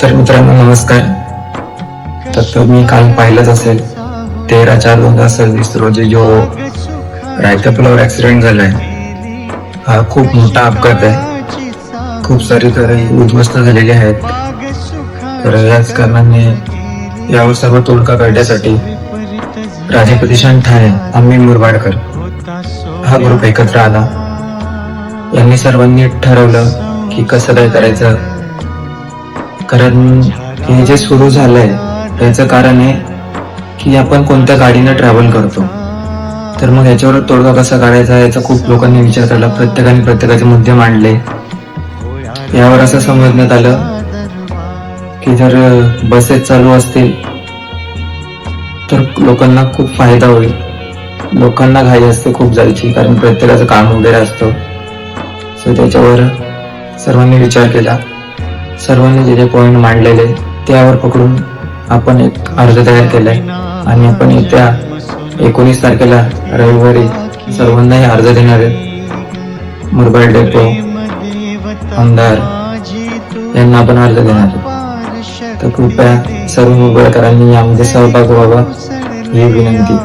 तर मित्रांनो नमस्कार. तर तुम्ही काल पाहिलंच असेल 13/4/2026 रोजी जो रायता पुलावर ऍक्सिडेंट झालाय, हा खूप मोठा अपघात आहे. खूप सारी घरे उद्ध्वस्त झालेली आहेत. तर याच कारणाने यावर सर्व तोडगा काढण्यासाठी राजे प्रतिष्ठान ठाणे आम्ही मुरबाडकर हा ग्रुप एकत्र आला. यांनी सर्वांनी ठरवलं की कसं काय करायचं, कारण हे जे सुरू झालंय त्याचं कारण आहे की आपण कोणत्या गाडीनं ट्रॅव्हल करतो. तर मग याच्यावर तोडगा कसा काढायचा याचा खूप लोकांनी विचार केला. प्रत्येकाने प्रत्येकाचे मुद्दे मांडले. यावर असं समजण्यात आलं की जर बसेस चालू असतील तर लोकांना खूप फायदा होईल. लोकांना घाई असते खूप जायची, कारण प्रत्येकाचं काम वगैरे असतं. सो त्याच्यावर सर्वांनी विचार केला. सर्वांनी जे जे पॉइंट मांडलेले त्यावर पकडून आपण एक अर्ज तयार केलाय आणि आपण येत्या 19 तारखेला रविवारी सर्वांना हे अर्ज देणार आहे. मुरबाड डेपो आमदार यांना आपण अर्ज देणार आहे. तर कृपया सर्व मुरबाडकरांनी यामध्ये सहभाग व्हावा ही विनंती.